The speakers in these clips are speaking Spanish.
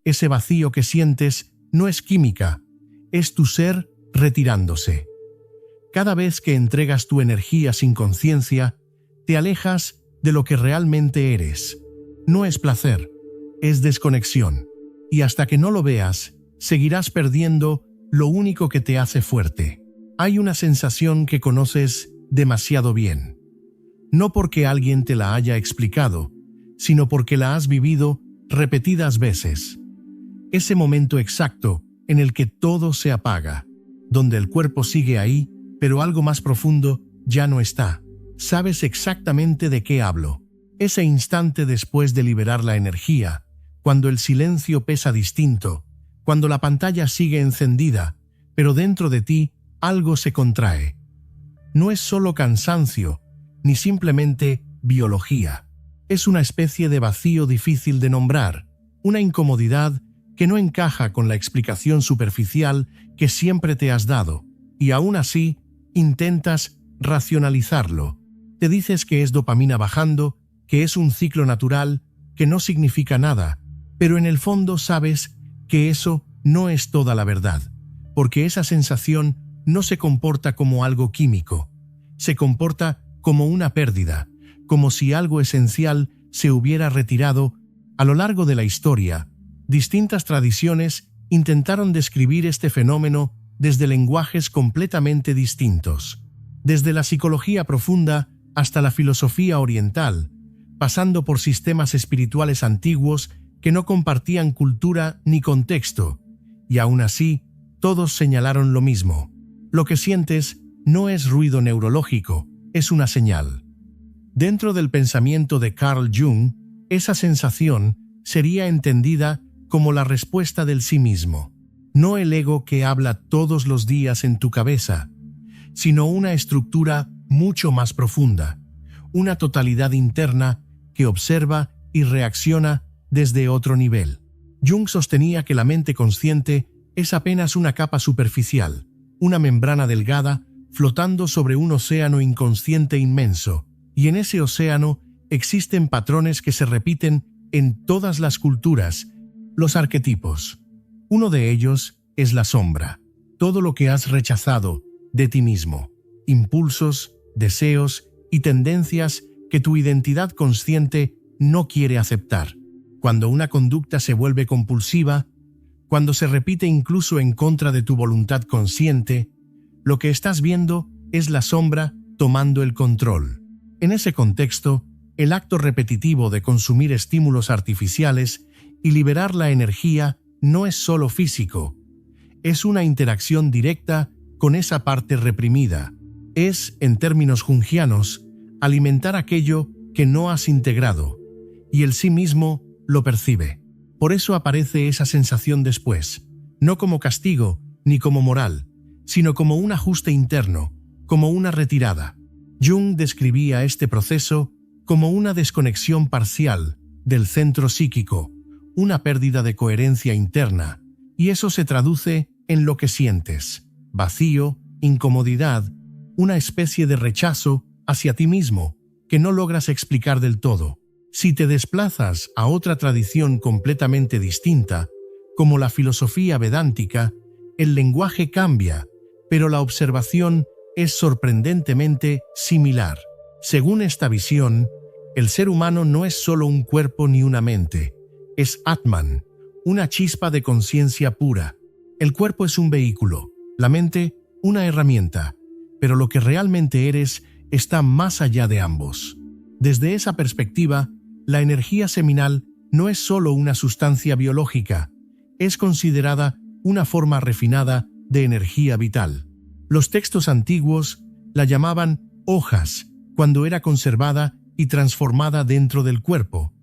Ese vacío que sientes no es química, es tu ser retirándose. Cada vez que entregas tu energía sin conciencia, te alejas de lo que realmente eres. No es placer, es desconexión. Y hasta que no lo veas, seguirás perdiendo lo único que te hace fuerte. Hay una sensación que conoces demasiado bien. No porque alguien te la haya explicado, sino porque la has vivido repetidas veces. Ese momento exacto en el que todo se apaga, donde el cuerpo sigue ahí, pero algo más profundo ya no está. Sabes exactamente de qué hablo. Ese instante después de liberar la energía, cuando el silencio pesa distinto, cuando la pantalla sigue encendida, pero dentro de ti algo se contrae. No es solo cansancio, ni simplemente biología. Es una especie de vacío difícil de nombrar, una incomodidad que no encaja con la explicación superficial que siempre te has dado, y aún así intentas racionalizarlo. Te dices que es dopamina bajando, que es un ciclo natural, que no significa nada, pero en el fondo sabes que eso no es toda la verdad, porque esa sensación no se comporta como algo químico, se comporta como una pérdida, como si algo esencial se hubiera retirado. A lo largo de la historia, distintas tradiciones intentaron describir este fenómeno desde lenguajes completamente distintos, desde la psicología profunda hasta la filosofía oriental, pasando por sistemas espirituales antiguos que no compartían cultura ni contexto, y aún así, todos señalaron lo mismo. Lo que sientes no es ruido neurológico, es una señal. Dentro del pensamiento de Carl Jung, esa sensación sería entendida como la respuesta del sí mismo, no el ego que habla todos los días en tu cabeza, sino una estructura mucho más profunda, una totalidad interna que observa y reacciona desde otro nivel. Jung sostenía que la mente consciente es apenas una capa superficial, una membrana delgada flotando sobre un océano inconsciente inmenso, y en ese océano existen patrones que se repiten en todas las culturas, los arquetipos. Uno de ellos es la sombra, todo lo que has rechazado de ti mismo, impulsos, deseos y tendencias que tu identidad consciente no quiere aceptar. Cuando una conducta se vuelve compulsiva, cuando se repite incluso en contra de tu voluntad consciente, lo que estás viendo es la sombra tomando el control. En ese contexto, el acto repetitivo de consumir estímulos artificiales y liberar la energía no es solo físico, es una interacción directa con esa parte reprimida. Es, en términos jungianos, alimentar aquello que no has integrado, y el sí mismo lo percibe. Por eso aparece esa sensación después, no como castigo ni como moral, sino como un ajuste interno, como una retirada. Jung describía este proceso como una desconexión parcial del centro psíquico, una pérdida de coherencia interna, y eso se traduce en lo que sientes: vacío, incomodidad, una especie de rechazo hacia ti mismo que no logras explicar del todo. Si te desplazas a otra tradición completamente distinta, como la filosofía vedántica, el lenguaje cambia, pero la observación es sorprendentemente similar. Según esta visión, el ser humano no es solo un cuerpo ni una mente, es Atman, una chispa de conciencia pura. El cuerpo es un vehículo, la mente una herramienta, pero lo que realmente eres está más allá de ambos. Desde esa perspectiva, la energía seminal no es solo una sustancia biológica, es considerada una forma refinada de energía vital. Los textos antiguos la llamaban hojas cuando era conservada y transformada dentro del cuerpo,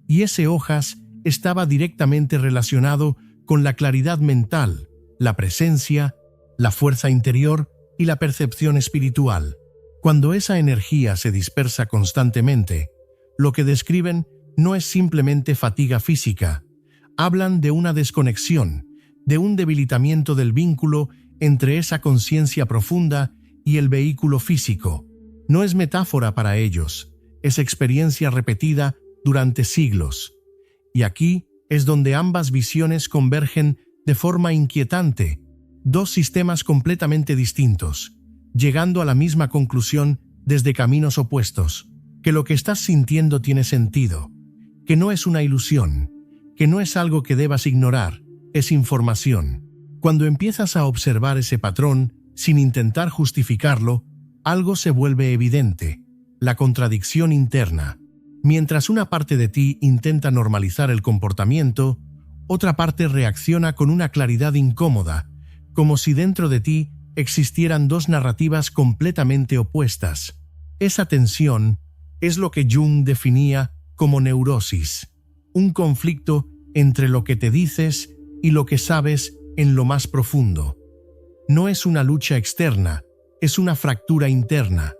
y ese hojas estaba directamente relacionado con la claridad mental, la presencia, la fuerza interior y la percepción espiritual. Cuando esa energía se dispersa constantemente, lo que describen no es simplemente fatiga física, hablan de una desconexión, de un debilitamiento del vínculo entre esa conciencia profunda y el vehículo físico. No es metáfora para ellos, es experiencia repetida durante siglos. Y aquí es donde ambas visiones convergen de forma inquietante, dos sistemas completamente distintos, llegando a la misma conclusión desde caminos opuestos, que lo que estás sintiendo tiene sentido, que no es una ilusión, que no es algo que debas ignorar, es información. Cuando empiezas a observar ese patrón, sin intentar justificarlo, algo se vuelve evidente, la contradicción interna. Mientras una parte de ti intenta normalizar el comportamiento, otra parte reacciona con una claridad incómoda, como si dentro de ti existieran dos narrativas completamente opuestas. Esa tensión es lo que Jung definía como neurosis, un conflicto entre lo que te dices y lo que sabes en lo más profundo. No es una lucha externa, es una fractura interna.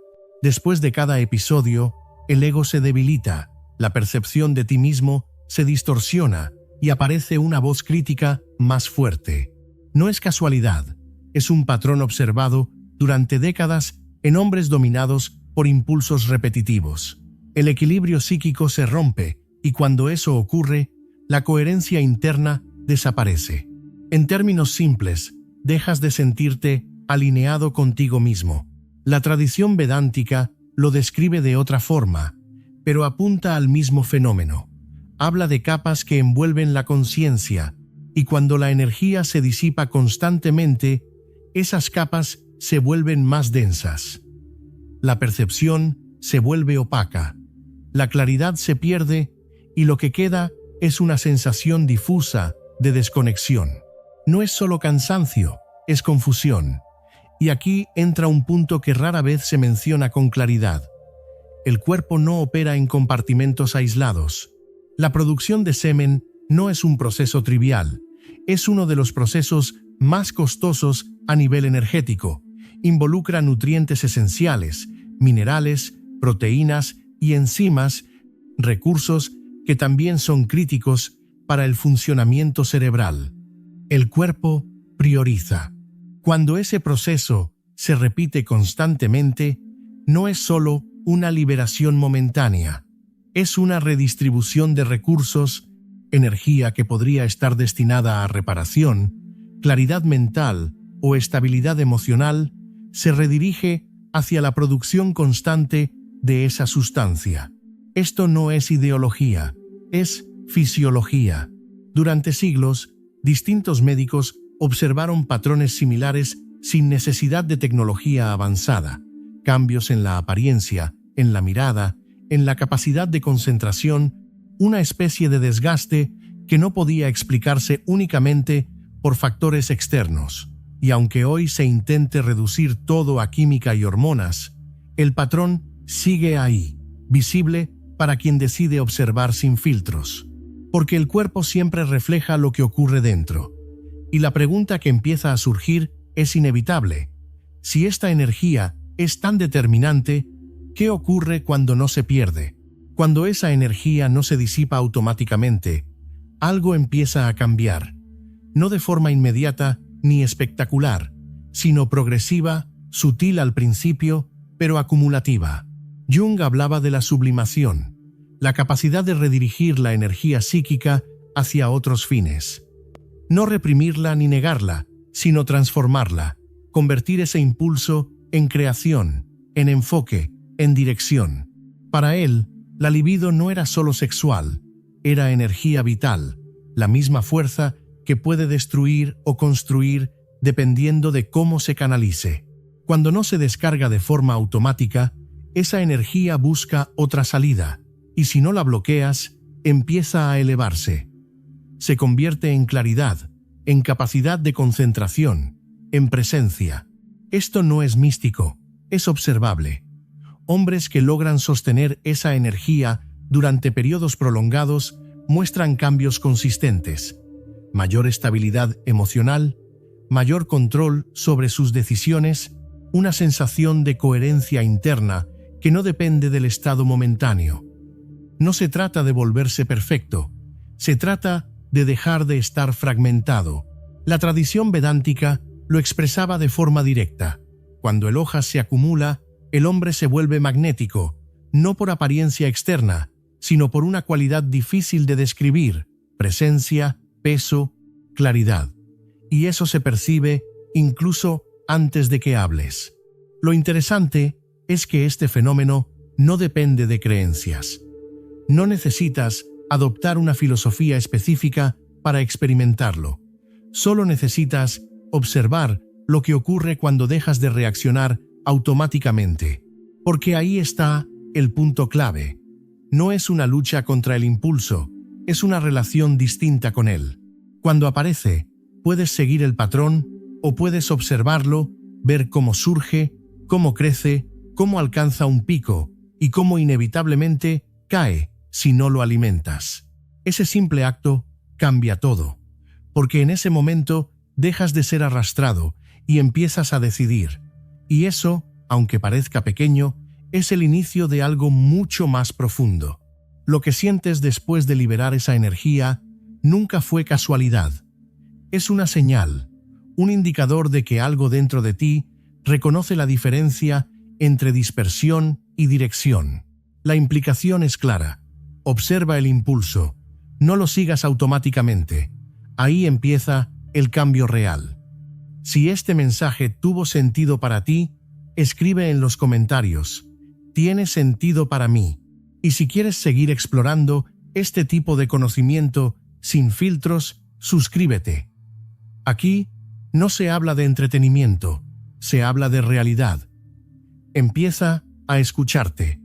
Después de cada episodio, el ego se debilita, la percepción de ti mismo se distorsiona y aparece una voz crítica más fuerte. No es casualidad, es un patrón observado durante décadas en hombres dominados por impulsos repetitivos. El equilibrio psíquico se rompe y cuando eso ocurre, la coherencia interna desaparece. En términos simples, dejas de sentirte alineado contigo mismo. La tradición vedántica lo describe de otra forma, pero apunta al mismo fenómeno. Habla de capas que envuelven la conciencia, y cuando la energía se disipa constantemente, esas capas se vuelven más densas. La percepción se vuelve opaca, la claridad se pierde y lo que queda es una sensación difusa de desconexión. No es solo cansancio, es confusión. Y aquí entra un punto que rara vez se menciona con claridad. El cuerpo no opera en compartimentos aislados. La producción de semen no es un proceso trivial, es uno de los procesos más costosos a nivel energético. Involucra nutrientes esenciales, minerales, proteínas y enzimas, recursos que también son críticos para el funcionamiento cerebral. El cuerpo prioriza. Cuando ese proceso se repite constantemente, no es solo una liberación momentánea, es una redistribución de recursos, energía que podría estar destinada a reparación, claridad mental o estabilidad emocional, se redirige hacia la producción constante de esa sustancia. Esto no es ideología, es fisiología. Durante siglos, distintos médicos observaron patrones similares sin necesidad de tecnología avanzada, cambios en la apariencia, en la mirada, en la capacidad de concentración, una especie de desgaste que no podía explicarse únicamente por factores externos. Y aunque hoy se intente reducir todo a química y hormonas, el patrón sigue ahí, visible para quien decide observar sin filtros. Porque el cuerpo siempre refleja lo que ocurre dentro. Y la pregunta que empieza a surgir es inevitable. Si esta energía es tan determinante, ¿qué ocurre cuando no se pierde? Cuando esa energía no se disipa automáticamente, algo empieza a cambiar. No de forma inmediata ni espectacular, sino progresiva, sutil al principio, pero acumulativa. Jung hablaba de la sublimación, la capacidad de redirigir la energía psíquica hacia otros fines. No reprimirla ni negarla, sino transformarla, convertir ese impulso en creación, en enfoque, en dirección. Para él, la libido no era solo sexual, era energía vital, la misma fuerza que puede destruir o construir dependiendo de cómo se canalice. Cuando no se descarga de forma automática, esa energía busca otra salida, y si no la bloqueas, empieza a elevarse. Se convierte en claridad, en capacidad de concentración, en presencia. Esto no es místico, es observable. Hombres que logran sostener esa energía durante periodos prolongados muestran cambios consistentes, mayor estabilidad emocional, mayor control sobre sus decisiones, una sensación de coherencia interna que no depende del estado momentáneo. No se trata de volverse perfecto, se trata de dejar de estar fragmentado. La tradición vedántica lo expresaba de forma directa. Cuando el hoja se acumula, el hombre se vuelve magnético, no por apariencia externa, sino por una cualidad difícil de describir, presencia, peso, claridad. Y eso se percibe incluso antes de que hables. Lo interesante es que este fenómeno no depende de creencias. No necesitas adoptar una filosofía específica para experimentarlo. Solo necesitas observar lo que ocurre cuando dejas de reaccionar automáticamente. Porque ahí está el punto clave. No es una lucha contra el impulso, es una relación distinta con él. Cuando aparece, puedes seguir el patrón o puedes observarlo, ver cómo surge, cómo crece, cómo alcanza un pico y cómo inevitablemente cae si no lo alimentas. Ese simple acto cambia todo, porque en ese momento dejas de ser arrastrado y empiezas a decidir. Y eso, aunque parezca pequeño, es el inicio de algo mucho más profundo. Lo que sientes después de liberar esa energía nunca fue casualidad. Es una señal, un indicador de que algo dentro de ti reconoce la diferencia entre dispersión y dirección. La implicación es clara. Observa el impulso. No lo sigas automáticamente. Ahí empieza el cambio real. Si este mensaje tuvo sentido para ti, escribe en los comentarios: «Tiene sentido para mí». Y si quieres seguir explorando este tipo de conocimiento sin filtros, suscríbete. Aquí no se habla de entretenimiento, se habla de realidad. Empieza a escucharte.